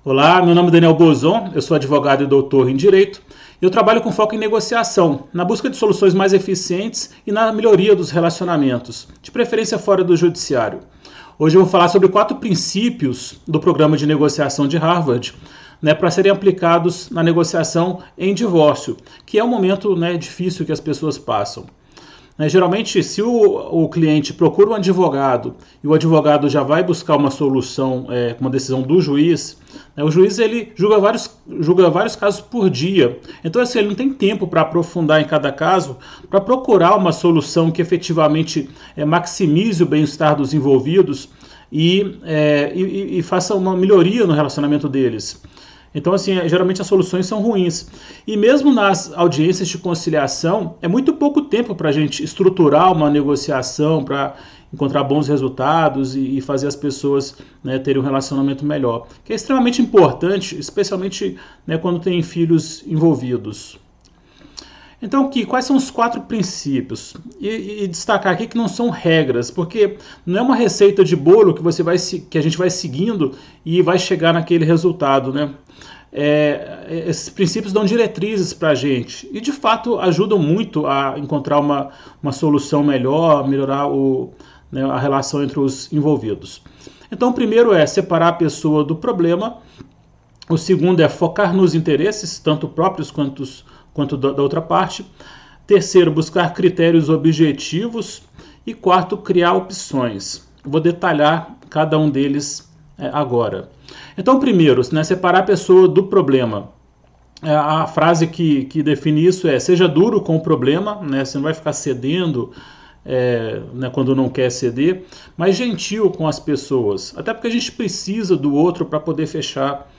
Olá, meu nome é Daniel Bozon, eu sou advogado e doutor em Direito e eu trabalho com foco em negociação, na busca de soluções mais eficientes e na melhoria dos relacionamentos, de preferência fora do judiciário. Hoje eu vou falar sobre 4 princípios do programa de negociação de Harvard, para serem aplicados na negociação em divórcio, que é um momento difícil que as pessoas passam. Geralmente, se o cliente procura um advogado e o advogado já vai buscar uma solução com uma decisão do juiz, o juiz ele julga vários casos por dia. Então, assim, ele não tem tempo para aprofundar em cada caso, para procurar uma solução que efetivamente maximize o bem-estar dos envolvidos e faça uma melhoria no relacionamento deles. Então, assim, geralmente as soluções são ruins. E mesmo nas audiências de conciliação, é muito pouco tempo para a gente estruturar uma negociação, para encontrar bons resultados e fazer as pessoas terem um relacionamento melhor. Que é extremamente importante, especialmente quando tem filhos envolvidos. Então, quais são os 4 princípios? E destacar aqui que não são regras, porque não é uma receita de bolo que a gente vai seguindo e vai chegar naquele resultado, esses princípios dão diretrizes para a gente e, de fato, ajudam muito a encontrar uma solução melhor, melhorar a relação entre os envolvidos. Então, o primeiro é separar a pessoa do problema. O segundo é focar nos interesses, tanto próprios quanto da outra parte. Terceiro, buscar critérios objetivos. E quarto, criar opções. Vou detalhar cada um deles agora. Então, primeiro, separar a pessoa do problema. A frase que define isso é: seja duro com o problema, você não vai ficar cedendo quando não quer ceder, mas gentil com as pessoas, até porque a gente precisa do outro para poder fechar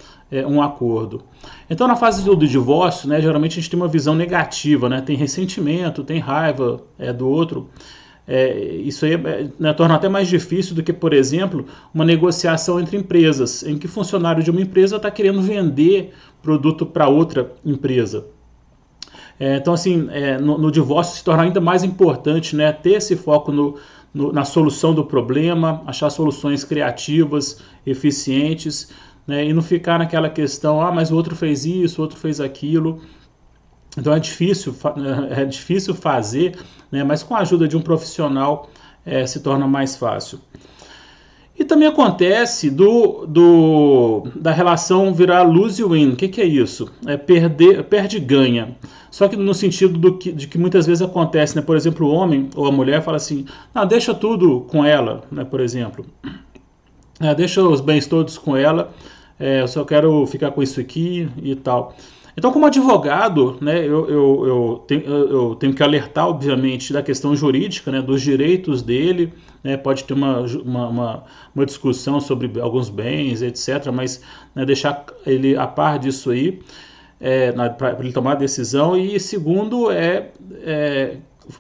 um acordo. Então, na fase do divórcio, geralmente a gente tem uma visão negativa, tem ressentimento, tem raiva do outro. Isso aí torna até mais difícil do que, por exemplo, uma negociação entre empresas, em que o funcionário de uma empresa está querendo vender produto para outra empresa. Então, assim, no divórcio se torna ainda mais importante ter esse foco na solução do problema, achar soluções criativas, eficientes, e não ficar naquela questão, mas o outro fez isso, o outro fez aquilo. Então é difícil fazer, mas com a ajuda de um profissional se torna mais fácil. E também acontece da relação virar lose-win. O que é isso? Perde e ganha. Só que no sentido de que muitas vezes acontece, por exemplo, o homem ou a mulher fala assim, deixa tudo com ela, por exemplo. Deixa os bens todos com ela, eu só quero ficar com isso aqui e tal. Então, como advogado, eu tenho que alertar, obviamente, da questão jurídica, dos direitos dele. Pode ter uma discussão sobre alguns bens, etc., mas deixar ele a par disso aí, para ele tomar a decisão. E segundo,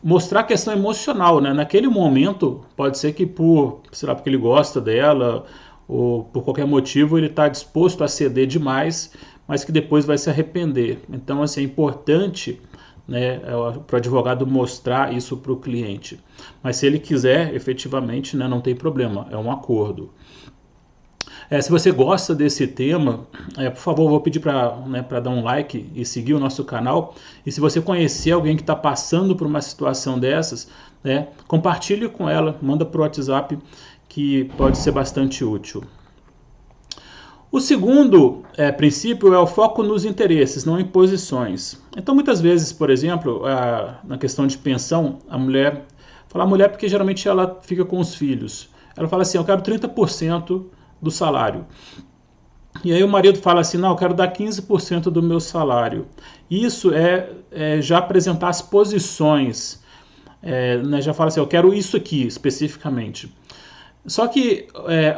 mostrar a questão emocional. Naquele momento, pode ser que porque ele gosta dela, ou por qualquer motivo ele está disposto a ceder demais, mas que depois vai se arrepender. Então, assim, é importante para o advogado mostrar isso para o cliente. Mas se ele quiser, efetivamente, não tem problema, é um acordo. Se você gosta desse tema, por favor, vou pedir para dar um like e seguir o nosso canal. E se você conhecer alguém que está passando por uma situação dessas, compartilhe com ela, manda para o WhatsApp, que pode ser bastante útil. O segundo princípio é o foco nos interesses, não em posições. Então, muitas vezes, por exemplo, na questão de pensão, a mulher porque geralmente ela fica com os filhos. Ela fala assim, eu quero 30% do salário. E aí o marido fala assim, não, eu quero dar 15% do meu salário. Isso já apresentar as posições. Já fala assim, eu quero isso aqui, especificamente. Só que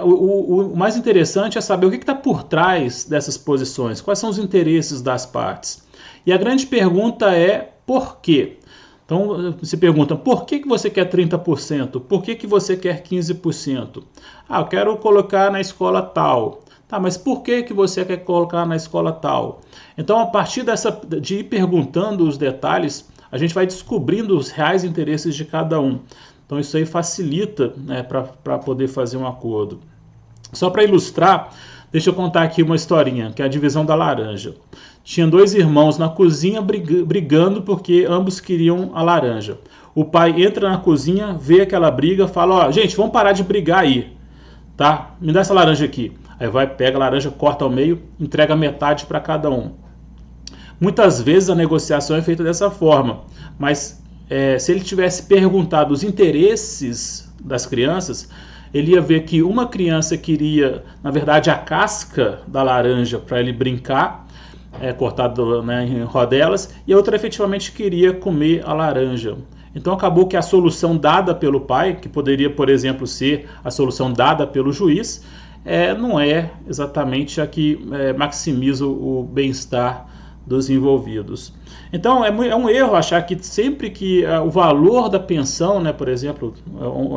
o mais interessante é saber o que está por trás dessas posições, quais são os interesses das partes. E a grande pergunta é por quê? Então, se perguntam, por que você quer 30%? Por que você quer 15%? Eu quero colocar na escola tal. Tá, mas por que você quer colocar na escola tal? Então, a partir de ir perguntando os detalhes, a gente vai descobrindo os reais interesses de cada um. Então isso aí facilita para poder fazer um acordo. Só para ilustrar, Deixa eu contar aqui uma historinha, que é a divisão da laranja. Tinha dois irmãos na cozinha brigando porque ambos queriam a laranja. O pai entra na cozinha, vê aquela briga, fala: ó, gente, vamos parar de brigar aí, tá? Me dá essa laranja aqui. Aí vai, pega a laranja, corta ao meio, entrega metade para cada um. Muitas vezes a negociação é feita dessa forma, mas se ele tivesse perguntado os interesses das crianças, ele ia ver que uma criança queria, na verdade, a casca da laranja para ele brincar, cortado, né, em rodelas, e a outra efetivamente queria comer a laranja. Então acabou que a solução dada pelo pai, que poderia, por exemplo, ser a solução dada pelo juiz, não é exatamente a que maximiza o bem-estar dos envolvidos. Então é um erro achar que sempre que o valor da pensão, né, por exemplo,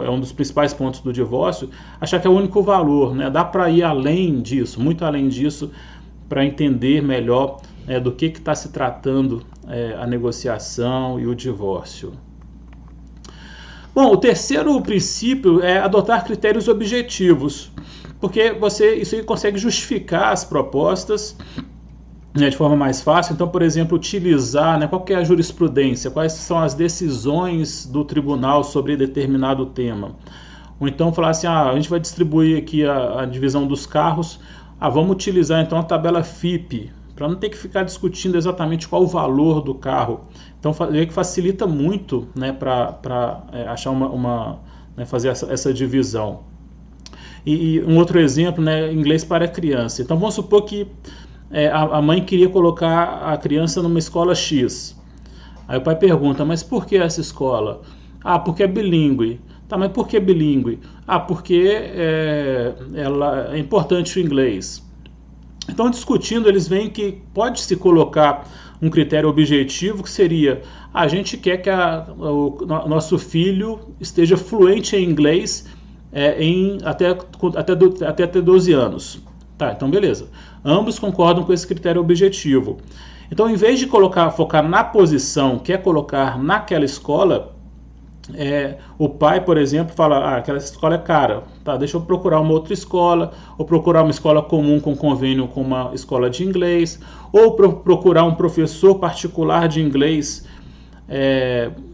é um dos principais pontos do divórcio, achar que é o único valor, né? Dá para ir além disso, muito além disso, para entender melhor do que está se tratando a negociação e o divórcio. Bom, o terceiro princípio é adotar critérios objetivos, porque isso aí consegue justificar as propostas, né, de forma mais fácil. Então, por exemplo, utilizar, né, qual que é a jurisprudência, quais são as decisões do tribunal sobre determinado tema. Ou então falar assim, a gente vai distribuir aqui a divisão dos carros, vamos utilizar então a tabela FIPE, para não ter que ficar discutindo exatamente qual o valor do carro. Então, que facilita muito, né, para achar fazer essa divisão. E um outro exemplo, né, inglês para criança. Então, vamos supor que a mãe queria colocar a criança numa escola X. Aí o pai pergunta, mas por que essa escola? Porque é bilíngue. Tá, mas por que bilíngue? Porque ela é importante o inglês. Então, discutindo, eles veem que pode-se colocar um critério objetivo, que seria: a gente quer que o nosso filho esteja fluente em inglês até ter 12 anos. Tá, então beleza. Ambos concordam com esse critério objetivo. Então, em vez de focar na posição, que é colocar naquela escola, o pai, por exemplo, fala: aquela escola é cara, tá, deixa eu procurar uma outra escola, ou procurar uma escola comum com convênio com uma escola de inglês, ou procurar um professor particular de inglês,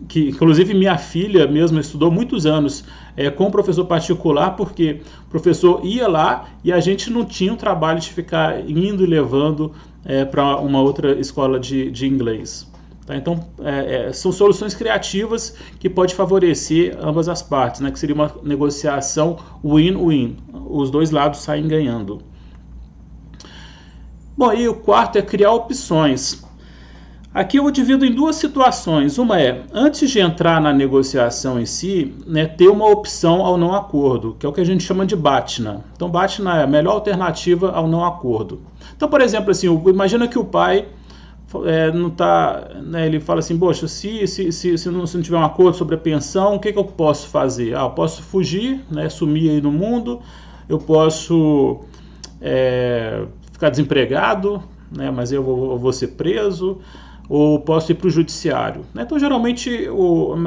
que inclusive minha filha mesmo estudou muitos anos com um professor particular, porque o professor ia lá e a gente não tinha o trabalho de ficar indo e levando para uma outra escola de inglês. Tá? Então, são soluções criativas que podem favorecer ambas as partes, né? Que seria uma negociação win-win. Os dois lados saem ganhando. Bom, e o quarto é criar opções. Aqui eu divido em duas situações. Uma antes de entrar na negociação em si, né, ter uma opção ao não acordo, que é o que a gente chama de BATNA. Então, BATNA é a melhor alternativa ao não acordo. Então, por exemplo, assim, imagina que o pai não tá, né, ele fala assim: poxa, se não tiver um acordo sobre a pensão, o que eu posso fazer? Eu posso fugir, né, sumir aí no mundo, eu posso ficar desempregado, né, mas eu vou ser preso, ou posso ir para o judiciário. Então, geralmente,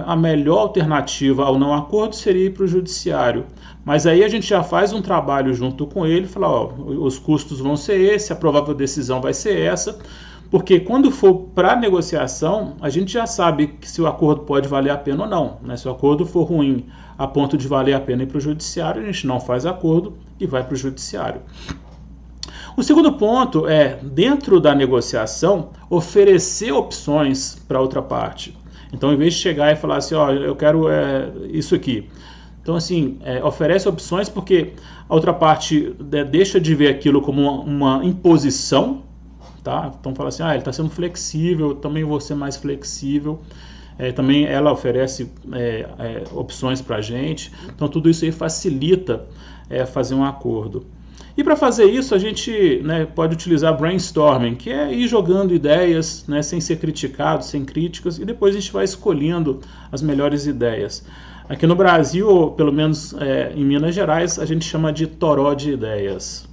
a melhor alternativa ao não acordo seria ir para o judiciário. Mas aí a gente já faz um trabalho junto com ele, fala: os custos vão ser esse, a provável decisão vai ser essa. Porque quando for para a negociação, a gente já sabe que se o acordo pode valer a pena ou não, né? Se o acordo for ruim a ponto de valer a pena ir para o judiciário, a gente não faz acordo e vai para o judiciário. O segundo ponto dentro da negociação, oferecer opções para a outra parte. Então, em vez de chegar e falar assim: eu quero isso aqui. Então, assim, oferece opções, porque a outra parte deixa de ver aquilo como uma imposição. Tá? Então fala assim: ele está sendo flexível, eu também vou ser mais flexível. Também ela oferece opções para a gente. Então tudo isso aí facilita fazer um acordo. E para fazer isso a gente, né, pode utilizar brainstorming, que é ir jogando ideias, né, sem ser criticado, sem críticas, e depois a gente vai escolhendo as melhores ideias. Aqui no Brasil, ou pelo menos em Minas Gerais, a gente chama de toró de ideias.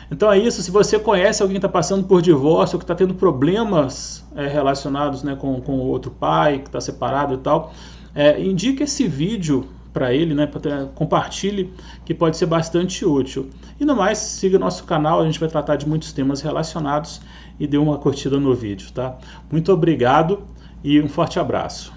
Então é isso. Se você conhece alguém que está passando por divórcio, que está tendo problemas relacionados, né, com o outro pai, que está separado e tal, indique esse vídeo para ele, né? Compartilhe, que pode ser bastante útil. E no mais, siga nosso canal, a gente vai tratar de muitos temas relacionados, e dê uma curtida no vídeo, tá? Muito obrigado e um forte abraço.